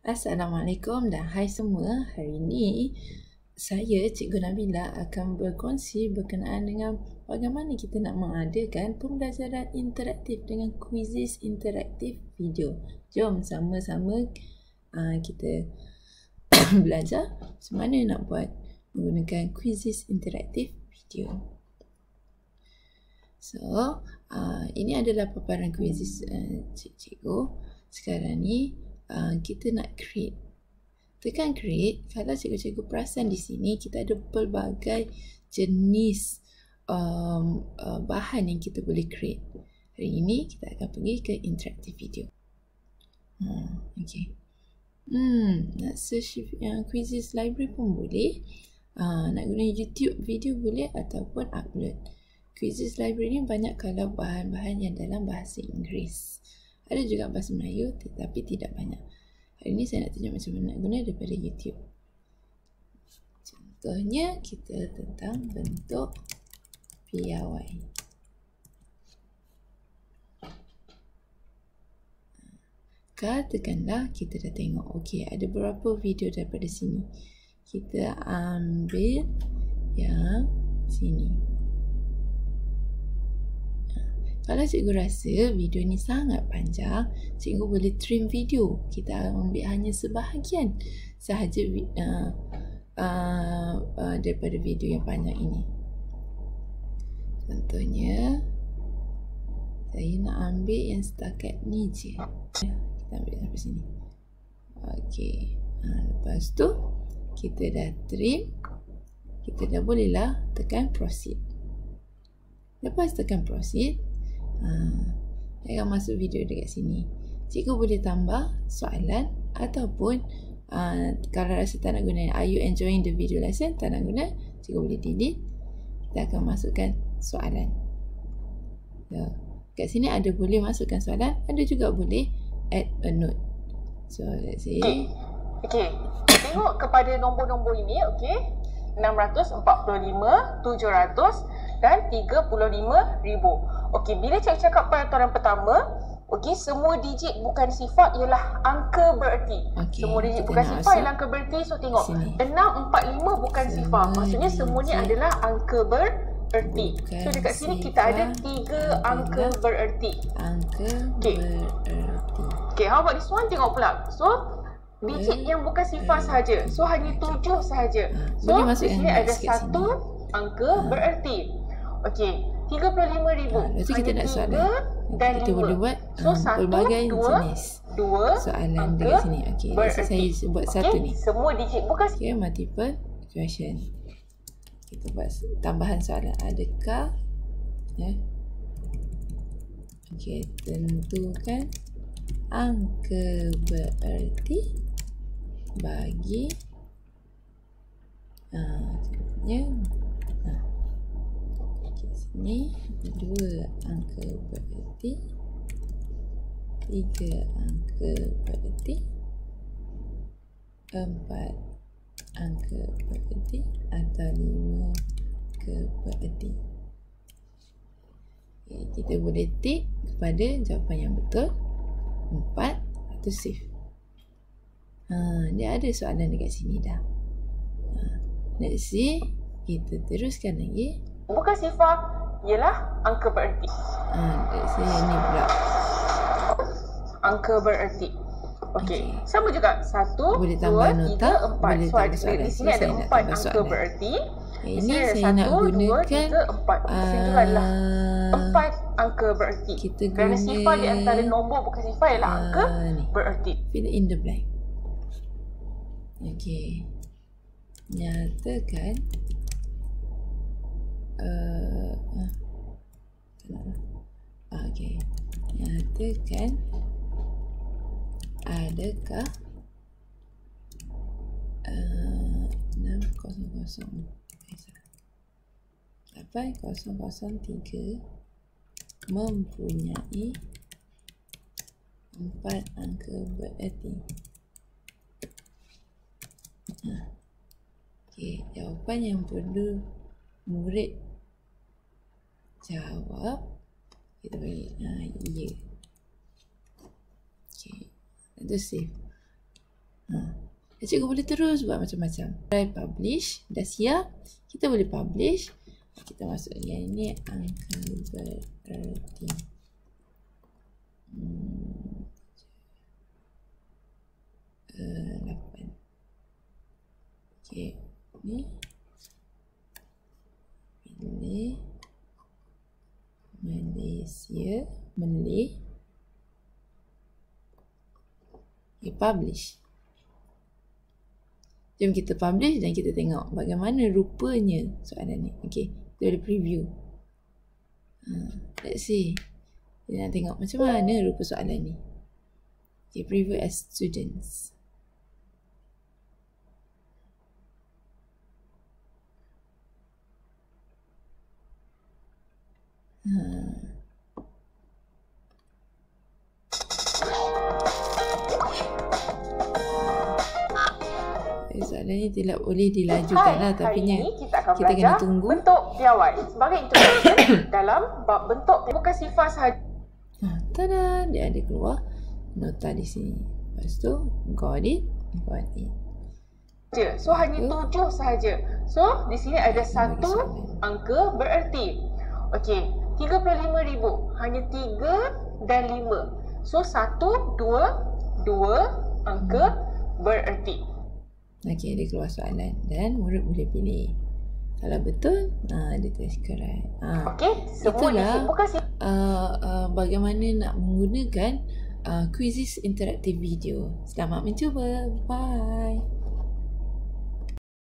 Assalamualaikum dan hai semua. Hari ini saya, Cikgu Nabila, akan berkongsi berkenaan dengan bagaimana kita nak mengadakan pembelajaran interaktif dengan kuisis interaktif video. Jom sama-sama kita belajar macam mana nak buat menggunakan kuisis interaktif video. So, ini adalah paparan kuisis cikgu. Sekarang ni kita nak create. Tekan create. Kalau cikgu-cikgu perasan di sini, kita ada pelbagai jenis bahan yang kita boleh create. Hari ini kita akan pergi ke interactive video. Okay. Nak search Quizzes library pun boleh. Nak guna YouTube video boleh ataupun upload. Quizzes library ni banyak kalau bahan-bahan yang dalam bahasa Inggeris. Ada juga bahasa Melayu tetapi tidak banyak. Hari ini saya nak tunjuk macam mana nak guna daripada YouTube. Contohnya kita tentang bentuk piawai. Katakanlah kita dah tengok, okey, ada beberapa video daripada sini. Kita ambil yang sini. Kalau cikgu rasa video ni sangat panjang, cikgu boleh trim video. Kita ambil hanya sebahagian sahaja daripada video yang panjang ini. Contohnya, saya nak ambil yang setakat ni je. Kita ambil sampai sini. Okey. Lepas tu, kita dah trim. Kita dah bolehlah tekan proceed. Lepas tekan proceed, saya akan masuk video dekat sini. Cikgu boleh tambah soalan ataupun kalau rasa tak nak guna, are you enjoying the video lesson, tak nak guna, cikgu boleh delete. Kita akan masukkan soalan. Kat sini ada boleh masukkan soalan, ada juga boleh add a note. So let's say Okay. Tengok kepada nombor-nombor ini, okay, 645, 700 dan 35,000. Okey, bila cikgu cakap peraturan pertama, okey, semua digit bukan sifat ialah angka bererti. Okay, semua digit bukan sifat ialah angka bererti. So tengok, sini. 645 bukan sifat. Maksudnya semuanya adalah angka bererti. So dekat sini kita ada 3 angka bererti. Bererti. Okey, how about this one? Tengok pula. So digit yang bukan sifat sahaja. So hanya 7 sahaja. So di sini ada 1 angka bererti. Okey, 35,000. Lepas tu kita nak soalan. Dan kita 5. boleh buat pelbagai jenis soalan dekat sini. Okey, so saya buat satu ni. Semua digit bukan okay, multiple question. Kita buat tambahan soalan. Adakah okey, tentukan angka bererti bagi ni 2 angka bererti, 3 angka bererti, 4 angka bererti atau 5 angka bererti. Okay, kita boleh tick kepada jawapan yang betul 4 atau save. Dia ada soalan dekat sini dah. Let's see, kita teruskan lagi. Bukan sifat ialah angka bererti. Saya ni pula angka bererti. Okey, sama juga 1, 2, 3, 4. So di sini ada 4 angka bererti. Ini saya nak gunakan 4. Sini adalah 4 angka bererti. Kerana sifat di antara nombor bukan sifat ialah angka bererti. Fill in the blank. Okey, nyatakan okey, nyatakan adakah 8003 mempunyai 4 angka bererti. Okey, jawapan yang perlu murid jawab, kita bagi ya. Okey, itu save. Cikgu boleh terus buat macam-macam. Try publish. Dah siap. Kita boleh publish. Kita masuk yang ini angka bererti. Lapan. Okay. Ni. Pilih. Malaysia. Malay. Okay, publish. Jom kita publish dan kita tengok bagaimana rupanya soalan ni. Okay, kita boleh preview. Let's see. Kita nak tengok macam mana rupa soalan ni. Okay, preview as students. Soalan ni tidak boleh dilajukan lah, tapi kita kena tunggu bentuk piawai sebagai introduction dalam bab bentuk bukan sifat sahaja. Tada, dia ada keluar nota di sini. Lepas tu got it. So hanya 7 sahaja. So di sini ada 1 angka bererti. Okey, 35,000 hanya 3 dan 5. So 1, 2 angka bererti. Okey, dia keluar soalan dan murid boleh pilih. Kalau betul, dia tulis correct. Okey, itulah bagaimana nak menggunakan quizzes interaktif video. Selamat mencuba. Bye.